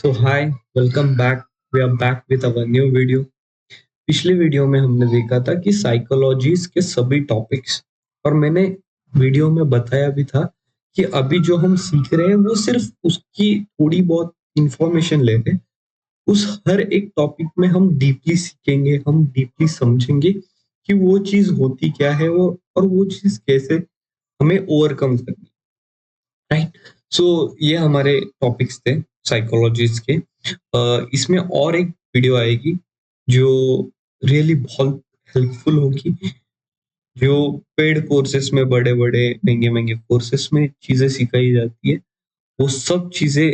So hi, welcome back. We are back with our new video. पिछले video में हमने देखा था कि साइकोलॉजीज के सभी टॉपिक्स, और मैंने वीडियो में बताया भी था कि अभी जो हम सीख रहे हैं वो सिर्फ उसकी थोड़ी बहुत इंफॉर्मेशन ले रहे हैं। उस हर एक टॉपिक में हम डीपली सीखेंगे, हम डीपली समझेंगे कि वो चीज होती क्या है वो, और वो चीज कैसे हमें ओवरकम करनी, राइट। सो ये हमारे टॉपिक्स थे साइकोलॉजिस्ट के। इसमें और एक वीडियो आएगी जो रियली बहुत हेल्पफुल होगी, जो पेड कोर्सेस में, बड़े बड़े महंगे महंगे कोर्सेस में चीजें सिखाई जाती है। वो सब चीजें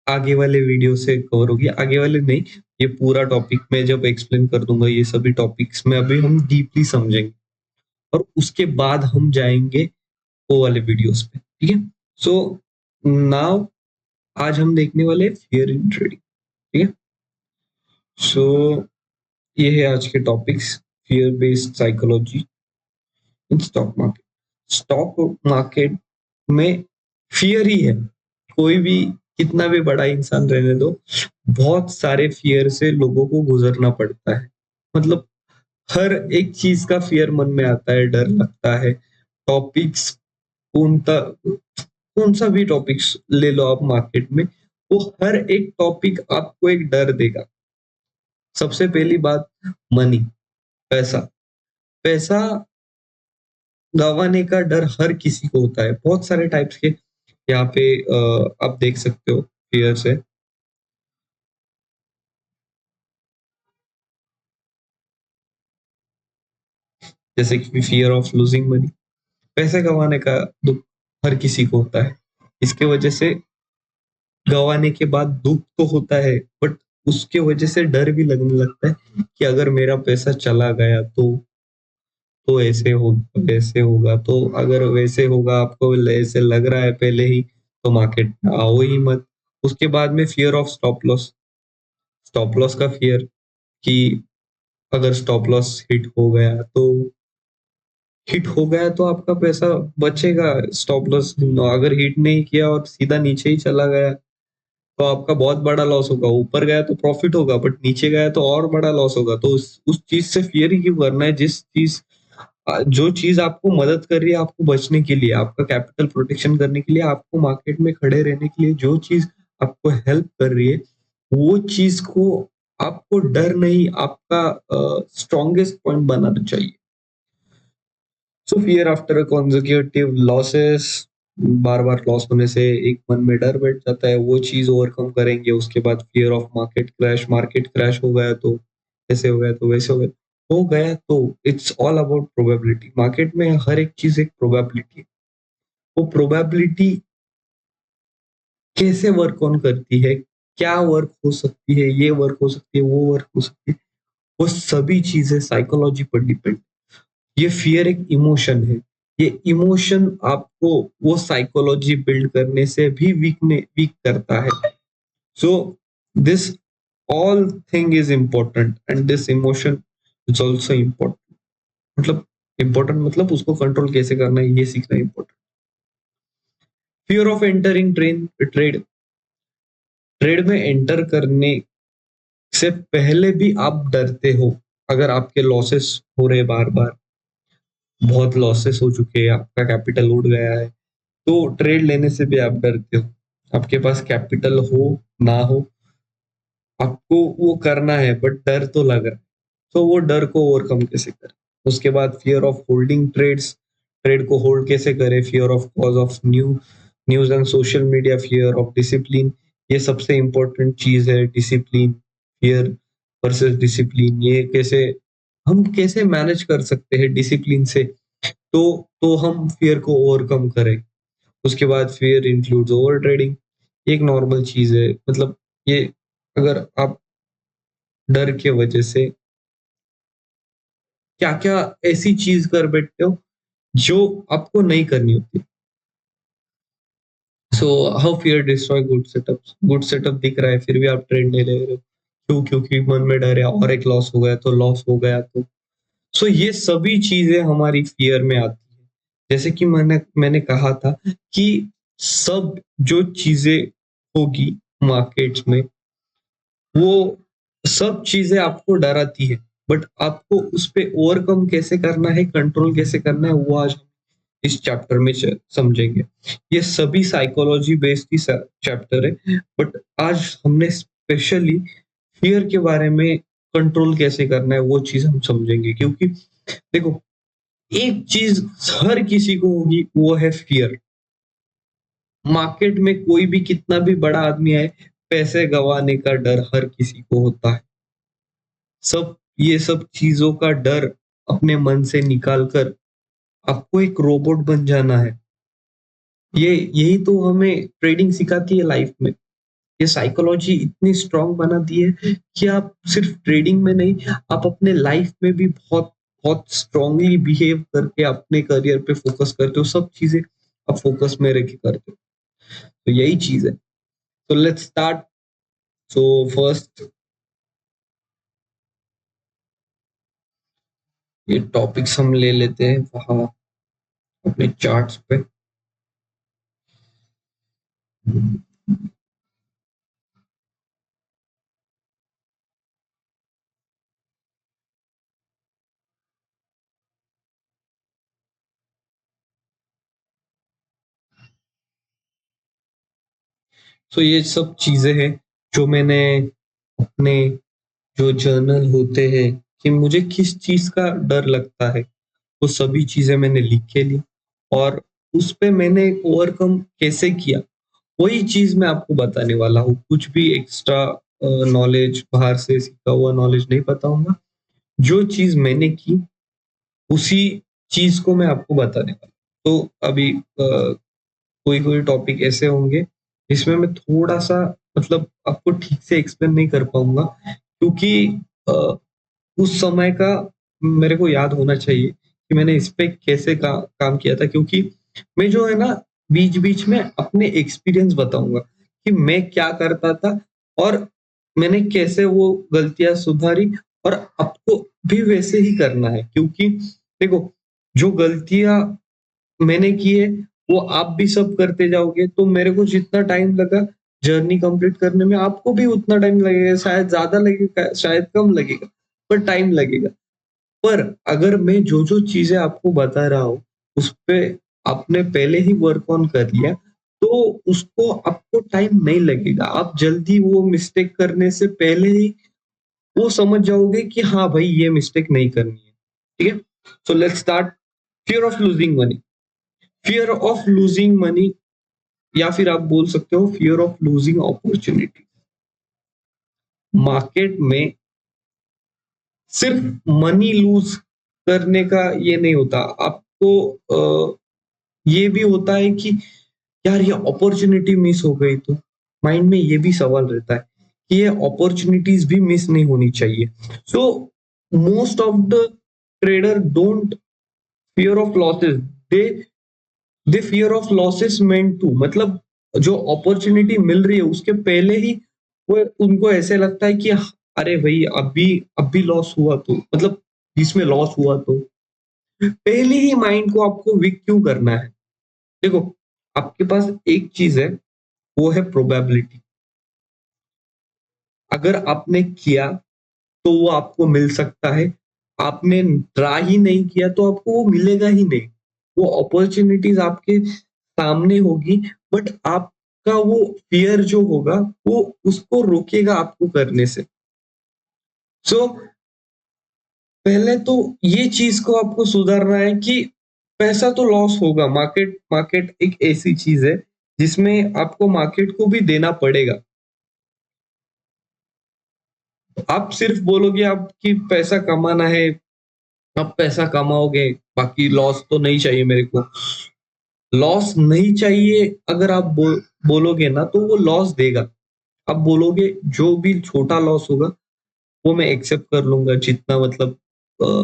आगे वाले वीडियो से कवर होगी, आगे वाले नहीं, ये पूरा टॉपिक मैं जब एक्सप्लेन कर दूंगा ये सभी टॉपिक्स में अभी हम डीपली समझेंगे, और उसके बाद हम जाएंगे वो वाले वीडियोस पे, ठीक है। सो नाउ आज हम देखने वाले फियर इन ट्रेडिंग, ठीक है। सो ये है आज के topics, fear based psychology in stock market. Stock market में फियर ही है। कोई भी, कितना भी बड़ा इंसान रहने दो, बहुत सारे फियर से लोगों को गुजरना पड़ता है। मतलब हर एक चीज का फियर मन में आता है, डर लगता है। टॉपिक्स कौन कौन सा भी टॉपिक्स ले लो आप मार्केट में, वो हर एक टॉपिक आपको एक डर देगा। सबसे पहली बात, मनी, पैसा। पैसा गंवाने का डर हर किसी को होता है। बहुत सारे टाइप्स के यहाँ पे आप देख सकते हो फियर्स है। जैसे कि फियर ऑफ लूजिंग मनी, पैसे गंवाने का दुख हर किसी को होता है। इसके वजह से गंवाने के बाद दुख तो होता है, बट उसके वजह से डर भी लगने लगता है कि अगर मेरा पैसा चला गया तो ऐसे होगा, वैसे होगा। तो अगर वैसे होगा, आपको ऐसे लग रहा है पहले ही, तो मार्केट में आओ ही मत। उसके बाद में fear of stop loss. Stop loss का फियर कि अगर स्टॉप लॉस हिट हो गया तो आपका पैसा बचेगा। स्टॉप लॉस अगर हिट नहीं किया और सीधा नीचे ही चला गया तो आपका बहुत बड़ा लॉस होगा। ऊपर गया तो प्रॉफिट होगा, बट नीचे गया तो और बड़ा लॉस होगा। तो उस चीज से फियर ही क्यों करना है? जो चीज आपको मदद कर रही है आपको बचने के लिए, आपका कैपिटल प्रोटेक्शन करने के लिए, आपको मार्केट में खड़े रहने के लिए, जो चीज आपको हेल्प कर रही है, वो चीज को आपको डर नहीं, आपका स्ट्रॉन्गेस्ट पॉइंट बनाना चाहिए। So fear after consecutive losses, बार बार लॉस होने से एक मन में डर बैठ जाता है, वो चीज ओवरकम करेंगे। उसके बाद फियर ऑफ मार्केट क्रैश हो गया तो ऐसे हो गया तो वैसे हो गया तो it's all about probability. Market में हर एक चीज एक प्रोबेबिलिटी है। वो प्रोबेबिलिटी कैसे वर्क ऑन करती है, क्या वर्क हो सकती है, ये वर्क हो सकती है, वो वर्क हो सकती है, वो सभी चीजें साइकोलॉजी पर डिपेंड। ये फियर एक इमोशन है। ये इमोशन आपको वो साइकोलॉजी बिल्ड करने से भी वीक करता है। So this all thing is important and this emotion is also important. मतलब इम्पोर्टेंट मतलब उसको कंट्रोल कैसे करना है, ये सीखना important. Fear of entering trade. Trade में एंटर करने से पहले भी आप डरते हो। अगर आपके लॉसेस हो रहे, बार बार बहुत लॉसेस हो चुके हैं, आपका कैपिटल उड़ गया है, तो ट्रेड लेने से भी आप डरते हो। आपके पास कैपिटल हो ना हो, आपको वो करना है, बट डर तो लग रहा है। तो वो डर को ओवरकम कैसे करें? उसके बाद fear of holding trades. Trade को होल्ड कैसे करें? Fear of cause of news and social media. Fear of discipline, ये सबसे इंपॉर्टेंट चीज है, डिसिप्लिन। फियर वर्सेस डिसिप्लिन, ये कैसे हम कैसे मैनेज कर सकते हैं डिसिप्लिन से, तो हम फियर को ओवरकम करें। उसके बाद फियर इंक्लूड्स ओवर ट्रेडिंग, एक नॉर्मल चीज है। मतलब ये, अगर आप डर के वजह से क्या क्या ऐसी चीज कर बैठते हो जो आपको नहीं करनी होती। So how fear destroy good setups. Good setup दिख रहा है फिर भी आप ट्रेड नहीं ले रहे हो, क्यों? क्योंकि मन में डर है और एक लॉस हो गया तो लॉस हो गया तो। सो ये सभी चीजें हमारी फियर में आती है। जैसे कि मैंने कहा था कि सब जो चीजें होगी मार्केट्स में, वो सब चीजें आपको डराती है, बट आपको उस पे ओवरकम कैसे करना है, कंट्रोल कैसे करना है, वो आज इस चैप्टर में समझेंगे। ये सभी साइकोलॉजी बेस्ड ही चैप्टर है, बट आज हमने स्पेशली फियर के बारे में, कंट्रोल कैसे करना है वो चीज हम समझेंगे। क्योंकि देखो, एक चीज हर किसी को होगी, वो है फियर। मार्केट में कोई भी कितना भी बड़ा आदमी आए, पैसे गंवाने का डर हर किसी को होता है। सब ये सब चीजों का डर अपने मन से निकाल कर आपको एक रोबोट बन जाना है। ये यही तो हमें ट्रेडिंग सिखाती है लाइफ में। ये साइकोलॉजी इतनी स्ट्रांग बनाती है कि आप सिर्फ ट्रेडिंग में नहीं, आप अपने लाइफ में भी बहुत बहुत स्ट्रांगली बिहेव करके अपने करियर पे फोकस करते हो। सब चीजें आप फोकस में रह के करते हो। तो यही चीज है। तो लेट्स स्टार्ट। सो फर्स्ट, ये टॉपिक्स हम ले लेते हैं वहां अपने चार्ट्स पे। तो ये सब चीजें हैं जो मैंने अपने, जो जर्नल होते हैं कि मुझे किस चीज का डर लगता है, वो सभी चीजें मैंने लिख के ली, और उस पे मैंने ओवरकम कैसे किया, वही चीज मैं आपको बताने वाला हूँ। कुछ भी एक्स्ट्रा नॉलेज, बाहर से सीखा हुआ नॉलेज नहीं बताऊंगा। जो चीज मैंने की, उसी चीज को मैं आपको बताने वाला हूँ। तो अभी कोई कोई टॉपिक ऐसे होंगे जिसमें मैं थोड़ा सा, मतलब आपको ठीक से एक्सप्लेन नहीं कर पाऊंगा, क्योंकि अ, उस समय का मेरे को याद होना चाहिए कि मैंने इस पे कैसे काम किया था। क्योंकि मैं जो है ना, बीच-बीच में अपने एक्सपीरियंस बताऊँगा कि मैं क्या करता था और मैंने कैसे वो गलतियाँ सुधारी, और आपको भी वैसे ही करना है। क्योंकि देखो, जो गलतियाँ मैंने की है, वो आप भी सब करते जाओगे, तो मेरे को जितना टाइम लगा जर्नी कंप्लीट करने में, आपको भी उतना टाइम लगेगा। शायद ज़्यादा लगेगा, शायद कम लगेगा, पर टाइम लगेगा। पर अगर मैं जो-जो चीज़ें आपको बता रहा हूँ, उसपे आपने पहले ही वर्क ऑन कर लिया, तो उसको आपको टाइम नहीं लगेगा। आप जल्दी वो मिस्टेक करने से पहले ही वो समझ जाओगे कि हाँ भाई, ये मिस्टेक नहीं करनी है। ठीक है? So let's start. Fear of losing money. Fear of losing money, या फिर आप बोल सकते हो fear of losing opportunity. Market में सिर्फ मनी लूज करने का ये नहीं होता, आपको ये भी होता है कि यार, ये अपॉर्चुनिटी मिस हो गई तो माइंड में ये भी सवाल रहता है कि ये अपॉर्चुनिटीज भी मिस नहीं होनी चाहिए। So most of the trader don't fear of losses, they they fear of losses meant to. मतलब जो अपॉर्चुनिटी मिल रही है उसके पहले ही वो, उनको ऐसे लगता है कि अरे भाई, अभी लॉस हुआ तो, मतलब इसमें लॉस हुआ तो पहले ही माइंड को आपको वीक क्यों करना है। देखो, आपके पास एक चीज है, वो है प्रोबेबिलिटी। अगर आपने किया तो वो आपको मिल सकता है, आपने ट्राई ही नहीं किया तो आपको वो मिलेगा ही नहीं। वो अपॉर्चुनिटीज आपके सामने होगी, बट आपका वो फियर जो होगा, वो उसको रोकेगा आपको करने से। सो पहले तो ये चीज को आपको सुधारना है कि पैसा तो लॉस होगा। मार्केट मार्केट एक ऐसी चीज है जिसमें आपको मार्केट को भी देना पड़ेगा। आप सिर्फ बोलोगे आपकी पैसा कमाना है, आप पैसा कमाओगे, बाकी लॉस तो नहीं चाहिए मेरे को। लॉस नहीं चाहिए अगर आप बोलोगे ना, तो वो लॉस देगा। आप बोलोगे जो भी छोटा लॉस होगा, वो मैं एक्सेप्ट कर लूँगा, जितना मतलब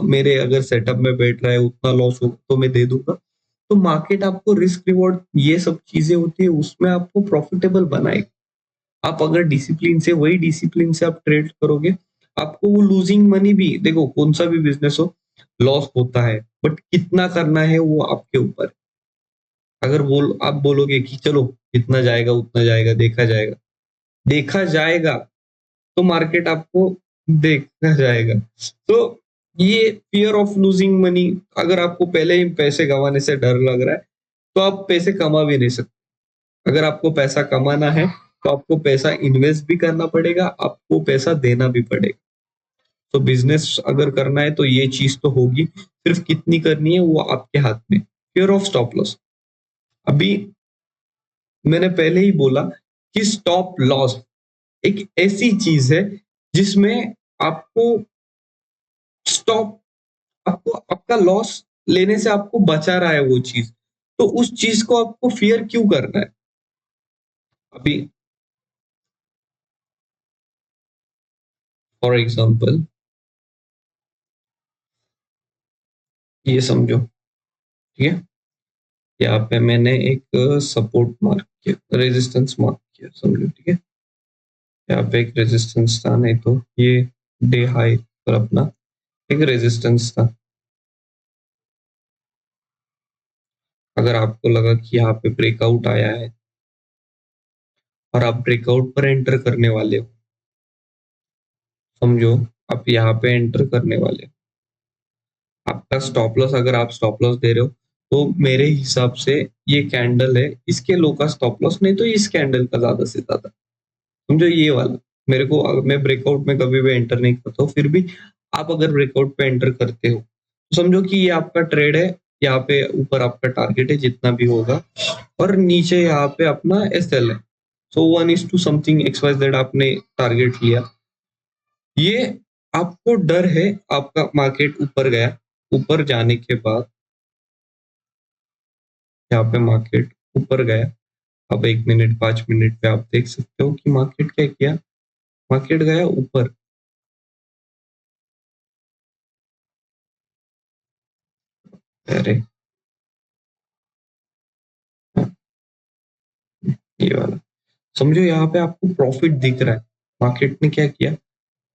मेरे अगर सेटअप में बैठ रहा है उतना लॉस होगा तो मैं दे दूँगा। तो मार्केट आपको रिस्क रिवॉर्ड, ये सब चीज़ें होती है, उसमें आपको प्रॉफिटेबल बनाएगा। आप अगर डिसिप्लिन से, वही डिसिप्लिन से आप ट्रेड करोगे, आपको वो लूजिंग मनी भी, देखो कौन सा भी बिज़नेस हो, लॉस होता है, बट कितना करना है वो आपके ऊपर है। अगर आप बोलोगे कि चलो इतना जाएगा, उतना जाएगा, देखा जाएगा, देखा जाएगा तो मार्केट आपको देखा जाएगा। तो ये फियर ऑफ लूजिंग मनी, अगर आपको पहले ही पैसे गंवाने से डर लग रहा है, तो आप पैसे कमा भी नहीं सकते। अगर आपको पैसा कमाना है, तो आपको पैसा इन्वेस्ट भी करना पड़ेगा, आपको पैसा देना भी पड़ेगा। तो बिज़नेस अगर करना है तो ये चीज़ तो होगी, सिर्फ कितनी करनी है वो आपके हाथ में। फियर ऑफ स्टॉप लॉस, अभी मैंने पहले ही बोला कि स्टॉप लॉस एक ऐसी चीज़ है जिसमें आपको स्टॉप आपको आपका लॉस लेने से आपको बचा रहा है वो चीज़। तो उस चीज़ को आपको फ़ियर क्यों करना है? अभी फॉर एग्ज़ाम्पल ये समझो, ठीक है? यहाँ पे मैंने एक सपोर्ट मार्क किया, रेजिस्टेंस मार्क किया, समझो, ठीक है? यहाँ पे एक रेजिस्टेंस था, नहीं तो ये डे हाई पर अपना एक रेजिस्टेंस था। अगर आपको लगा कि यहाँ पे ब्रेकआउट आया है और आप ब्रेकआउट पर एंटर करने वाले हो, समझो आप यहाँ पे एंटर करने वाले हो, आपका स्टॉप लॉस, अगर आप स्टॉप लॉस दे रहे हो तो मेरे हिसाब से ये कैंडल है, इसके लो का स्टॉप लॉस, नहीं तो इस कैंडल का ज्यादा से ज्यादा, समझो ये वाला। मेरे को मैं ब्रेकआउट में कभी भी एंटर नहीं करता हूँ, फिर भी आप अगर ब्रेकआउट पे एंटर करते हो तो समझो कि ये आपका ट्रेड है, यहाँ पे ऊपर आपका टारगेट है जितना भी होगा, और नीचे यहाँ पे अपना एसएल है। सो 1:2 समथिंग एक्स वाई जेड आपने टारगेट लिया। ये आपको डर है, आपका मार्केट ऊपर गया, ऊपर जाने के बाद यहाँ पे मार्केट ऊपर गया। अब 1 मिनट 5 मिनट पे आप देख सकते हो कि मार्केट क्या किया, मार्केट गया ऊपर। अरे ये वाला, समझो यहाँ पे आपको प्रॉफिट दिख रहा है, मार्केट ने क्या किया,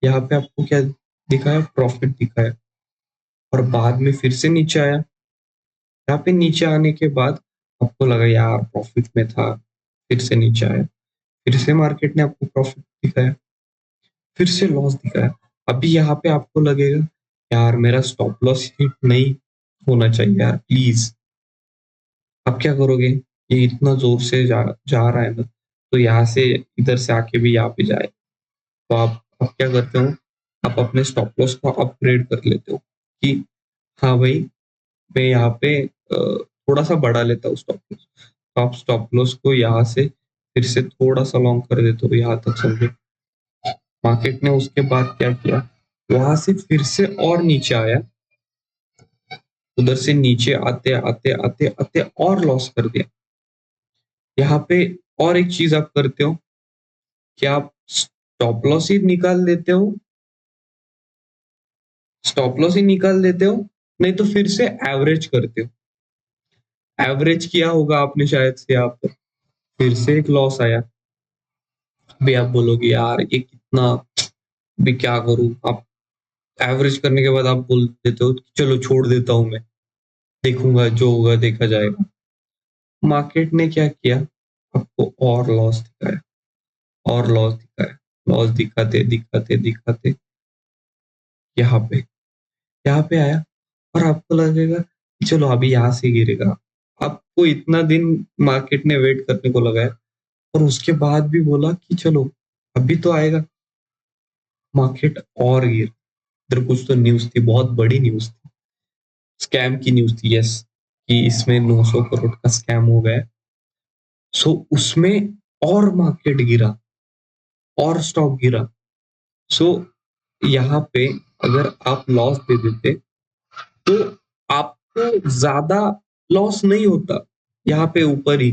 यहाँ पे आपको क्या दिखाया, प्रॉफिट दिखाया, और बाद में फिर से नीचे आया। यहाँ पे नीचे आने के बाद आपको लगा यार प्रॉफिट में था, फिर से नीचे आया, फिर से मार्केट ने आपको प्रॉफिट दिखाया, फिर से लॉस दिखाया। अभी यहाँ पे आपको लगेगा यार मेरा स्टॉप लॉस हिट नहीं होना चाहिए यार, प्लीज। अब क्या करोगे, ये इतना जोर से जा रहा है ना, तो यहाँ से इधर से आके भी यहाँ पे जाए, तो आप क्या करते हो, आप अपने स्टॉप लॉस को अपग्रेड कर लेते हो कि हाँ भाई, मैं यहाँ पे थोड़ा सा बढ़ा लेता हूँ स्टॉप लॉस। तो आप स्टॉप लॉस को यहाँ से फिर से थोड़ा सा लॉन्ग कर देते हो, यहाँ तक समझो। मार्केट ने उसके बाद क्या किया, वहां से फिर से और नीचे आया, उधर से नीचे आते आते आते आते और लॉस कर दिया। यहाँ पे और एक चीज आप करते हो कि आप स्टॉप लॉस ही निकाल देते हो, स्टॉप लॉस ही निकाल देते हो, नहीं तो फिर से एवरेज करते हो। एवरेज किया होगा आपने शायद से, यहाँ पर फिर से एक लॉस आया। अभी आप बोलोगे यार ये कितना, भी क्या करूं, आप एवरेज करने के बाद आप बोल देते हो कि चलो छोड़ देता हूं मैं, देखूंगा जो होगा देखा जाएगा। मार्केट ने क्या किया, आपको और लॉस दिखाया, और लॉस दिखाया, लॉस दिखाते दिखाते दिखाते यहाँ पे, यहाँ पे आया, और आपको लगेगा कि चलो अभी यहाँ से गिरेगा। आपको इतना दिन मार्केट ने वेट करने को लगाया, और उसके बाद भी बोला कि चलो अभी तो आएगा, मार्केट और गिर। इधर कुछ तो न्यूज थी, बहुत बड़ी न्यूज थी, स्कैम की न्यूज थी, यस, कि इसमें 900 करोड़ का स्कैम हो गया। सो उसमें और मार्केट गिरा, और स्टॉक गिरा। सो यहाँ पे अगर आप लॉस दे देते तो आपको ज्यादा लॉस नहीं होता, यहाँ पे ऊपर ही।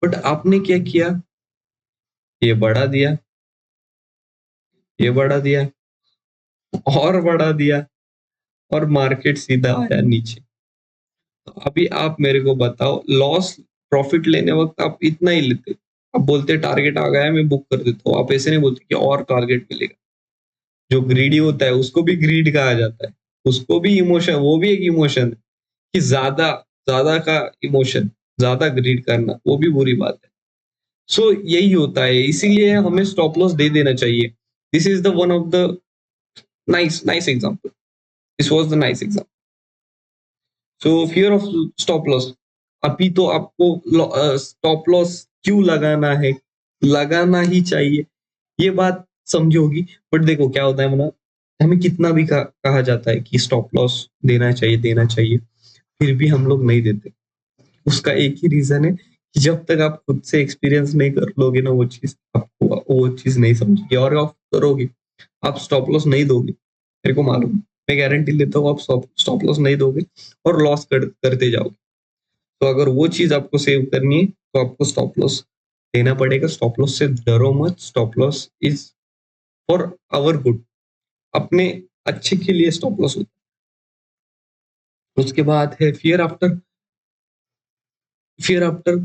बट आपने क्या किया, ये बढ़ा दिया, ये बढ़ा दिया, और बढ़ा दिया, और मार्केट सीधा आया नीचे। तो अभी आप मेरे को बताओ, लॉस प्रॉफिट लेने वक्त आप इतना ही लेते, आप बोलते टारगेट आ गया है मैं बुक कर देता हूँ, आप ऐसे नहीं बोलते कि और टारगेट मिलेगा। जो ग्रीडी होता है उसको भी ग्रीड कहा जाता है, उसको भी इमोशन, वो भी एक इमोशन है कि ज्यादा ज्यादा का इमोशन, ज्यादा ग्रीड करना वो भी बुरी बात है। सो यही होता है, इसीलिए हमें स्टॉप लॉस दे देना चाहिए। This is the one of the nice nice example. This was the nice example. So fear of stop loss, अभी तो आपको स्टॉप लॉस क्यों लगाना है, लगाना ही चाहिए, ये बात समझी होगी। बट देखो क्या होता है ना, हमें कितना भी कहा जाता है कि स्टॉप लॉस देना चाहिए, फिर भी हम लोग नहीं देते। उसका एक ही रीजन है कि जब तक आप खुद से एक्सपीरियंस नहीं कर लोगे ना वो चीज, आपको वो चीज नहीं समझेगी। और आप करोगे, आप स्टॉप लॉस नहीं दोगे, मेरे को मालूम है। मैं गारंटी लेता हूँ, आप स्टॉप लॉस नहीं दोगे और लॉस करते जाओगे। तो अगर वो चीज आपको सेव करनी है तो आपको स्टॉप लॉस देना पड़ेगा। स्टॉप लॉस से डरो मत, stop loss is for our good, अपने अच्छे के लिए स्टॉप लॉस होता है। उसके बाद है फियर आफ्टर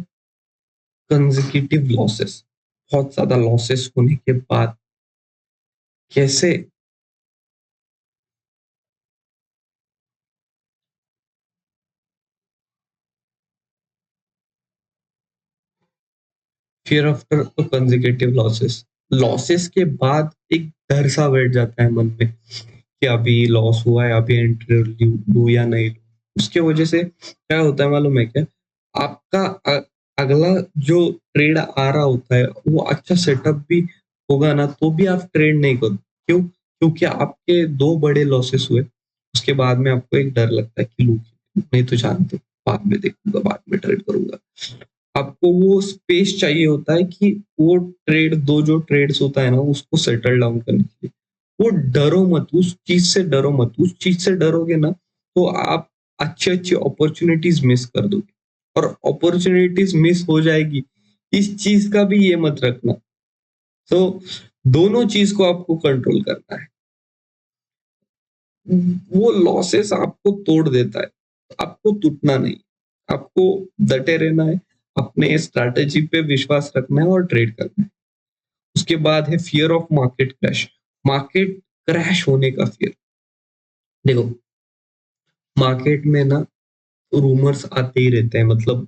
कंसेक्यूटिव लॉसेस। बहुत ज्यादा लॉसेस होने के बाद कैसे fear after consecutive losses, losses के बाद एक डर सा बैठ जाता है मन में कि अभी लॉस हुआ है, अभी एंट्री लूं या नहीं लूं। उसके वजह से क्या होता है मालूम है क्या, आपका अगला जो ट्रेड आ रहा होता है वो अच्छा सेटअप भी होगा ना, तो भी आप ट्रेड नहीं करो। क्यों? क्योंकि आपके दो बड़े लॉसेस हुए, उसके बाद में आपको एक डर लगता है कि लूं, नहीं तो जानते, बाद में देखूंगा, बाद में ट्रेड करूंगा। आपको वो स्पेस चाहिए होता है कि वो दो जो ट्रेड्स होता है ना उसको सेटल डाउन करने के लिए। वो डरो मत, उस चीज से डरो मत। उस चीज से डरोगे ना तो आप अच्छी अच्छी अपॉर्चुनिटीज मिस कर दोगे, और अपॉर्चुनिटीज मिस हो जाएगी, इस चीज का भी ये मत रखना। तो दोनों चीज को आपको कंट्रोल करना है। वो लॉसेस आपको तोड़ देता है, आपको टूटना नहीं, आपको डटे रहना है, अपने स्ट्रैटेजी पे विश्वास रखना है और ट्रेड करना है। उसके बाद है fear of market crash. Market crash होने का फियर। देखो, मार्केट में ना रूमर्स आते ही रहते हैं, मतलब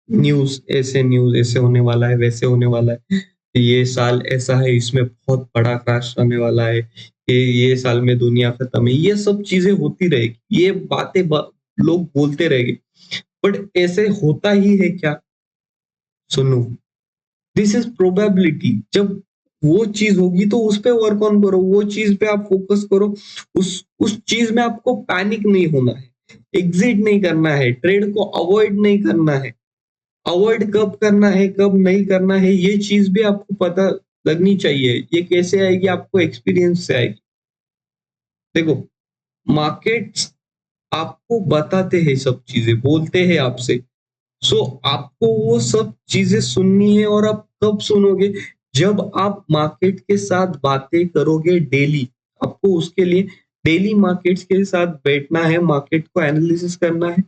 न्यूज ऐसे होने वाला है, वैसे होने वाला है, ये साल ऐसा है, इसमें बहुत बड़ा क्रैश आने वाला है, ये साल में दुनिया खत्म है, ये सब चीजें होती रहेगी, ये लोग बोलते रहेंगे। बट ऐसे होता ही है क्या? सुनो, दिस इज प्रोबेबिलिटी। जब वो चीज होगी तो उस पे वर्क ऑन करो, वो चीज पे आप फोकस करो। उस चीज में आपको पैनिक नहीं होना है, एग्जिट नहीं करना है, ट्रेड को अवॉइड नहीं करना है। अवॉइड कब करना है, कब नहीं करना है, ये चीज भी आपको पता लगनी चाहिए। ये कैसे आएगी? आपको एक्सपीरियंस से आएगी। देखो, मार्केट्स आपको बताते हैं, सब चीजें बोलते हैं आपसे। सो आपको वो सब चीजें सुननी है, और आप कब सुनोगे? जब आप मार्केट के साथ बातें करोगे डेली। आपको उसके लिए डेली मार्केट्स के साथ बैठना है, मार्केट को एनालिसिस करना है,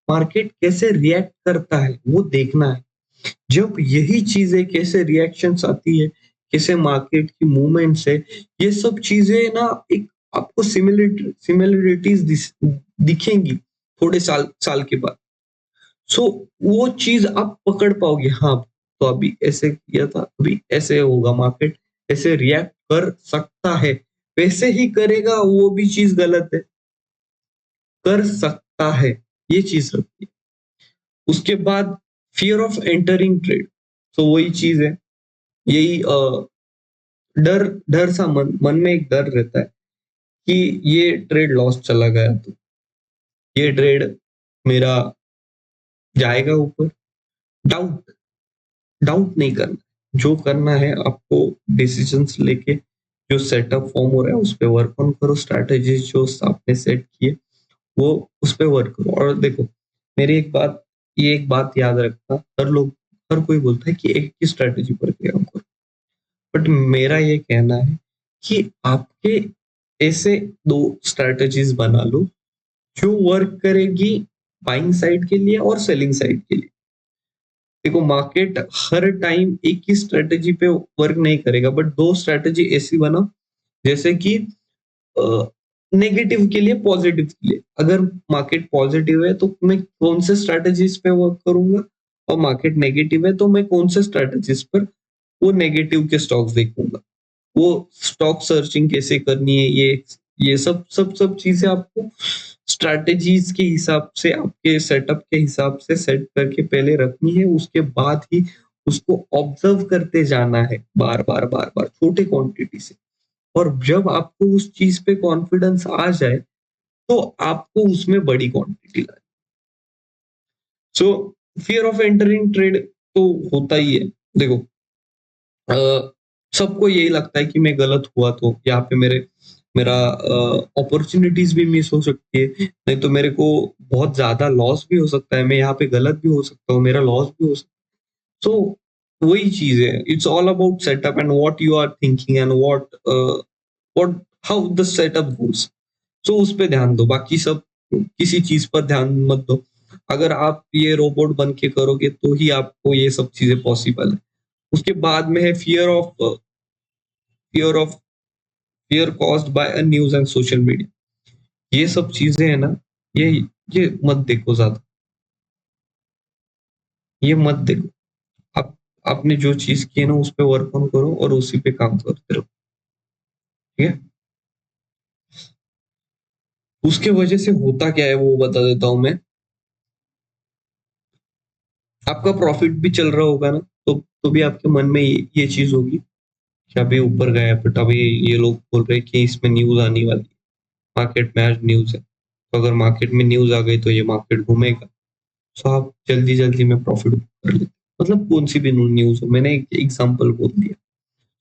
मार्केट कैसे रिएक्ट करता है वो देखना है। जब यही चीजें, कैसे रिएक्शंस आती है, कैसे मार्केट की मूवमेंट्स है, ये सब चीजें ना एक आपको सिमिलरिटीज दिखेंगी थोड़े साल साल के बाद। सो वो चीज आप पकड़ पाओगे, हाँ तो अभी ऐसे किया था, अभी ऐसे होगा, मार्केट ऐसे रिएक्ट कर सकता है, वैसे ही करेगा, वो भी चीज गलत है, कर सकता है, ये चीज रहती है। उसके बाद फियर ऑफ एंटरिंग ट्रेड। तो वही चीज है, यही डर डर सा मन में एक डर रहता है कि ये ट्रेड लॉस चला गया तो ये ट्रेड मेरा जाएगा ऊपर। डाउट डाउट नहीं करना, जो करना है आपको डिसीजंस लेके, जो सेटअप फॉर्म हो रहा है उस पर वर्क ऑन करो, स्ट्रैटेजी जो आपने सेट किए वो उस पर वर्क करो। और देखो, मेरी एक बात याद रखना, हर कोई बोलता है कि एक ही स्ट्रैटेजी पर काम करो, बट मेरा ये कहना है कि आपके ऐसे दो स्ट्रैटेजीज बना लो जो वर्क करेगी बाइंग साइड के लिए और सेलिंग साइड के लिए। देखो, मार्केट हर टाइम एक ही स्ट्रेटेजी पे वर्क नहीं करेगा, बट दो स्ट्रेटेजी ऐसी बनाओ जैसे कि नेगेटिव के लिए, पॉजिटिव के लिए। अगर मार्केट पॉजिटिव है तो मैं कौन से स्ट्रेटेजीज पे वर्क करूंगा, और मार्केट नेगेटिव है तो मैं कौन से स्ट्रेटजीज पर वो नेगेटिव के स्टॉक्स देखूंगा, वो स्टॉक सर्चिंग कैसे करनी है, ये सब चीजें आपको स्ट्रैटेजीज के हिसाब से, आपके सेटअप के हिसाब से सेट करके पहले रखनी है। उसके बाद ही उसको ऑब्जर्व करते जाना है बार बार छोटे क्वांटिटी से। और जब आपको उस चीज पे कॉन्फिडेंस आ जाए तो आपको उसमें बड़ी क्वांटिटी लानी। सो फियर ऑफ एंटरिंग ट्रेड तो होता ही है। देखो, अ, सबको यही लगता है कि मैं गलत हुआ तो यहाँ पे मेरा अपॉर्चुनिटीज भी मिस हो सकती है, नहीं तो मेरे को बहुत ज्यादा लॉस भी हो सकता है, मैं यहाँ पे गलत भी हो सकता हूँ, मेरा लॉस भी हो सकता है। सो वही चीज है, it's all about setup and what you are thinking and what how the setup goes. So उस पे ध्यान दो, बाकी सब किसी चीज पर ध्यान मत दो। अगर आप ये रोबोट बन के करोगे तो ही आपको ये सब चीजें पॉसिबल है। उसके बाद में है fear of fear caused by news and social media. ये सब चीजें है ना, ये ये मत देखो ज्यादा, ये मत देखो। आप आपने जो चीज की है ना उस पे वर्क ऑन करो और उसी पे काम करते रहो, ठीक है। उसके वजह से होता क्या है वो बता देता हूँ मैं। आपका प्रॉफिट भी चल रहा होगा ना, तो भी आपके मन में ये चीज होगी कि अभी ऊपर गया, बट अभी ये लोग बोल रहे हैं कि इसमें न्यूज आने वाली है, मार्केट में आज न्यूज है, तो अगर मार्केट में न्यूज आ गई तो ये मार्केट घूमेगा। सो आप जल्दी जल्दी में प्रॉफिट कर लेते, मतलब कौन सी भी न्यूज हो, मैंने एक एग्जांपल बोल दिया।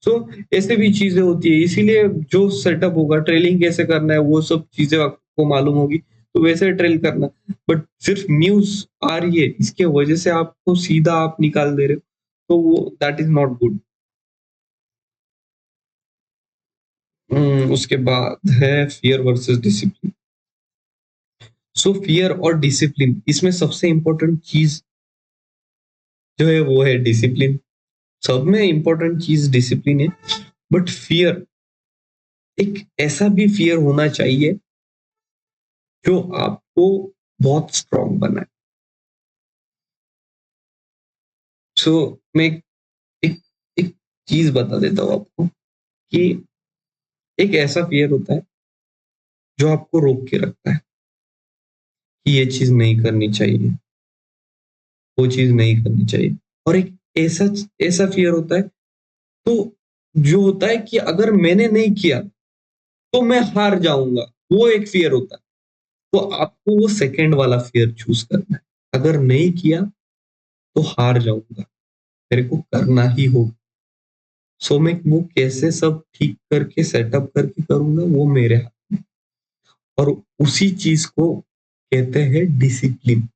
सो ऐसे भी चीजें होती है, इसीलिए जो सेटअप होगा, ट्रेलिंग कैसे करना है वो सब चीजें आपको मालूम होगी तो वैसे ट्रेल करना। बट सिर्फ न्यूज आ रही है इसके वजह से आपको सीधा आप निकाल दे रहे हो, तो वो दैट इज नॉट गुड। उसके बाद है फियर वर्सेस डिसिप्लिन। सो फियर और डिसिप्लिन, इसमें सबसे इंपॉर्टेंट चीज जो है वो है डिसिप्लिन। सब में इंपॉर्टेंट चीज डिसिप्लिन है, बट फियर, एक ऐसा भी फियर होना चाहिए जो आपको बहुत स्ट्रांग बनाए। सो मैं एक एक चीज बता देता हूँ आपको कि एक ऐसा फियर होता है जो आपको रोक के रखता है कि ये चीज नहीं करनी चाहिए, वो चीज नहीं करनी चाहिए। और एक ऐसा ऐसा फियर होता है तो जो होता है कि अगर मैंने नहीं किया तो मैं हार जाऊंगा, वो एक फियर होता है। तो आपको वो सेकंड वाला फियर चूज करना है। अगर नहीं किया तो हार जाऊंगा, मेरे को करना ही होगा। सो मैं वो कैसे सब ठीक करके सेटअप करके करूंगा वो मेरे हाथ में। और उसी चीज को कहते हैं डिसिप्लिन।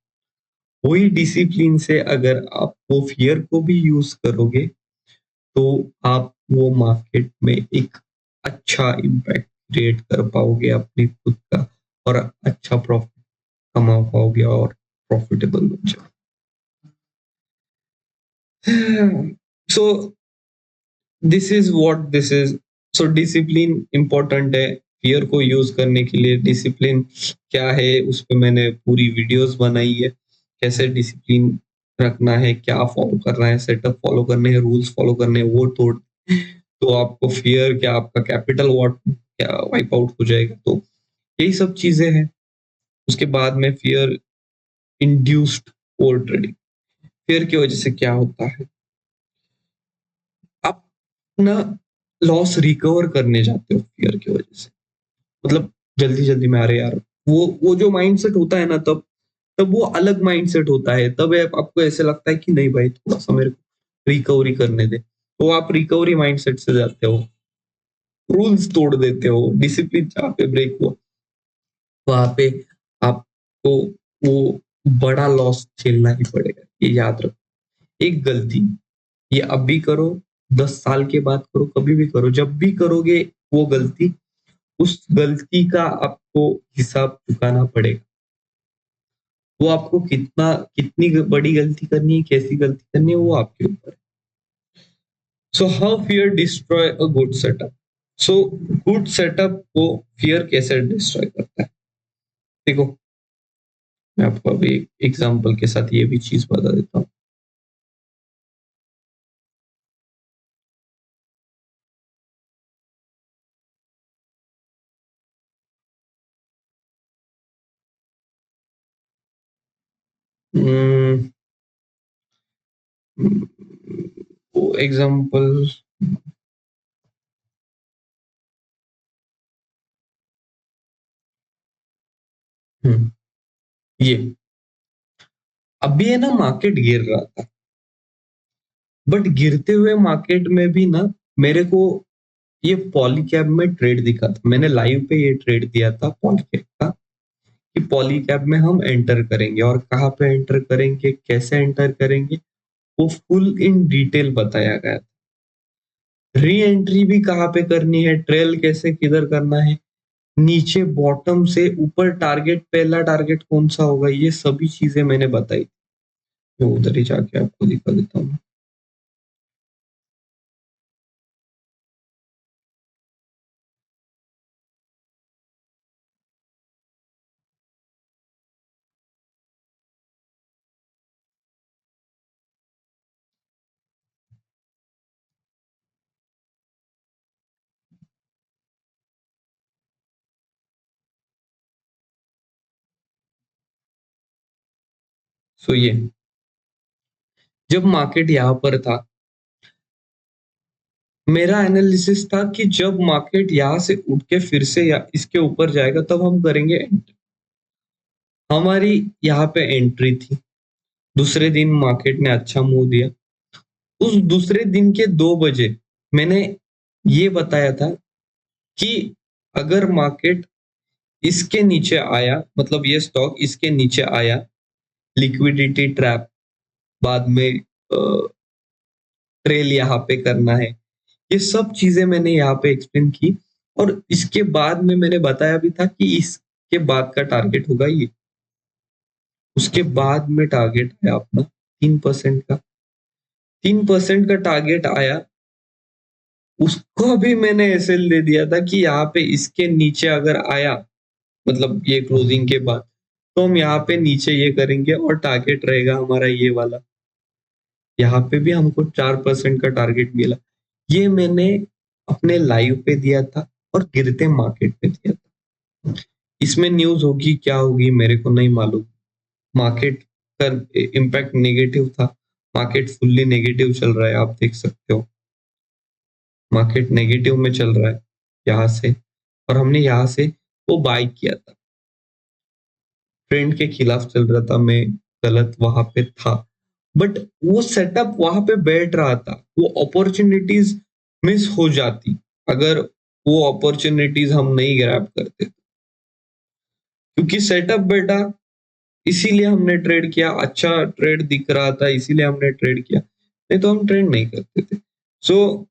वही डिसिप्लिन से अगर आप वो फियर को भी यूज करोगे तो आप वो मार्केट में एक अच्छा इम्पैक्ट क्रिएट कर पाओगे अपने खुद का, और अच्छा प्रॉफिट कमा पाओगे और प्रॉफिटेबल बन जाओगे। So this is what this is. So discipline important है फियर को यूज करने के लिए। डिसिप्लिन क्या है उस पे मैंने पूरी वीडियोस बनाई है, कैसे डिसिप्लिन रखना है, क्या फॉलो करना है, सेटअप फॉलो करने हैं, रूल्स फॉलो करने हैं, वो तोड़ तो आपको फियर क्या, आपका कैपिटल वॉट क्या वाइप आउट हो जाएगा। तो यही सब चीजें हैं। उसके बाद में fear induced over trading. Fear की वजह से क्या होता है, आप ना लॉस रिकवर करने जाते हो फियर की वजह से। मतलब जल्दी जल्दी में, अरे यार, वो जो माइंडसेट होता है ना, तब तब वो अलग माइंडसेट होता है। तब आपको ऐसे लगता है कि नहीं भाई, थोड़ा सा मेरे को रिकवरी करने दे, तो आप रिकवरी माइंडसेट से जाते हो, रूल्स तोड़ देते हो, डिसिप्लिन जहाँ पे ब्रेक हुआ वहां पे आपको वो बड़ा लॉस झेलना ही पड़ेगा, ये याद रखो। एक गलती ये अभी करो, 10 साल के बाद करो, कभी भी करो, जब भी करोगे वो गलती, उस गलती का आपको हिसाब चुकाना पड़ेगा। वो आपको कितनी बड़ी गलती करनी है, कैसी गलती करनी है, वो आपके ऊपर है। So how fear destroy a good setup. So good setup को फियर कैसे डिस्ट्रॉय करता है, देखो मैं आपको अभी एग्जाम्पल के साथ ये भी चीज बता देता हूँ। एग्जाम्पल ये अभी है ना, मार्केट गिर रहा था, बट गिरते हुए मार्केट में भी ना मेरे को ये पॉलीकैब में ट्रेड दिखा था। मैंने लाइव पे ये ट्रेड दिया था पॉलीकैब का, कि पॉलीकैब में हम एंटर करेंगे और कहाँ पे एंटर करेंगे, कैसे एंटर करेंगे, वो फुल इन डिटेल बताया गया था। री एंट्री भी कहाँ पे करनी है, ट्रेल कैसे किधर करना है, नीचे बॉटम से ऊपर टारगेट, पहला टारगेट कौन सा होगा, ये सभी चीजें मैंने बताई। मैं उधर ही जाके आपको दिखा देता हूँ। सो ये जब मार्केट यहाँ पर था, मेरा एनालिसिस था कि जब मार्केट यहाँ से उठ के फिर से या इसके ऊपर जाएगा तब हम करेंगे एंट्री। हमारी यहाँ पे एंट्री थी। दूसरे दिन मार्केट ने अच्छा मूव दिया। उस दूसरे दिन के 2 बजे मैंने ये बताया था कि अगर मार्केट इसके नीचे आया, मतलब ये स्टॉक इसके नीचे आया, लिक्विडिटी ट्रैप, बाद में ट्रेल यहाँ पे करना है, ये सब चीजें मैंने यहाँ पे एक्सप्लेन की। और इसके बाद में मैंने बताया भी था कि इसके बाद का टारगेट होगा ये। उसके बाद में टारगेट आया अपना 3% का, 3% का टारगेट आया। उसको भी मैंने एसएल दे दिया था कि यहाँ पे इसके नीचे अगर आया, मतलब ये क्लोजिंग के बाद, तो हम यहाँ पे नीचे ये करेंगे और टारगेट रहेगा हमारा ये वाला। यहाँ पे भी हमको 4% का टारगेट मिला। ये मैंने अपने लाइव पे दिया था और गिरते मार्केट पे दिया था। इसमें न्यूज होगी क्या होगी मेरे को नहीं मालूम। मार्केट का इम्पैक्ट नेगेटिव था। मार्केट फुल्ली नेगेटिव चल रहा है, आप देख सकते हो। मार्केट नेगेटिव में चल रहा है यहाँ से, और हमने यहाँ से वो बाय किया था। ट्रेंड के खिलाफ चल रहा था, मैं गलत वहां पे था, बट वो सेटअप वहां पे बैठ रहा था। वो अपॉर्चुनिटीज मिस हो जाती अगर वो अपॉर्चुनिटीज हम नहीं ग्रैब करते, क्योंकि सेटअप बैठा इसीलिए हमने ट्रेड किया। अच्छा ट्रेड दिख रहा था इसीलिए हमने ट्रेड किया, नहीं तो हम ट्रेड नहीं करते थे। सो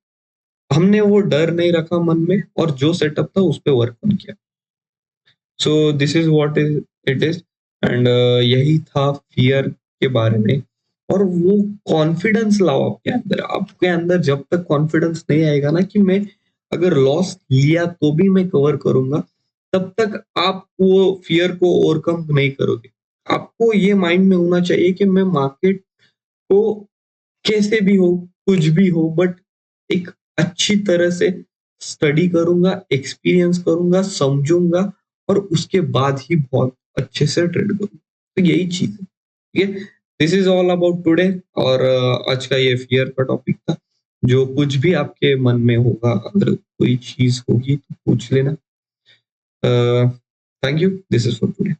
हमने वो डर नहीं रखा मन में और जो सेटअप था उस पर वर्क ऑन किया। So this is what is it is. And यही था फियर के बारे में। और वो कॉन्फिडेंस लाओ आपके अंदर। आपके अंदर जब तक कॉन्फिडेंस नहीं आएगा ना कि मैं अगर लॉस लिया तो भी मैं कवर करूंगा, तब तक आप वो फियर को ओवरकम नहीं करोगे। आपको ये माइंड में होना चाहिए कि मैं मार्केट को कैसे भी हो, कुछ भी हो, बट एक अच्छी तरह से स्टडी करूंगा, एक्सपीरियंस करूंगा, समझूंगा और उसके बाद ही बहुत अच्छे से ट्रेड करूंगा। तो यही चीज है, ठीक है। This is all about today. और आज का ये फियर का टॉपिक था। जो कुछ भी आपके मन में होगा, अगर कोई चीज होगी तो पूछ लेना। Thank you. This is for today.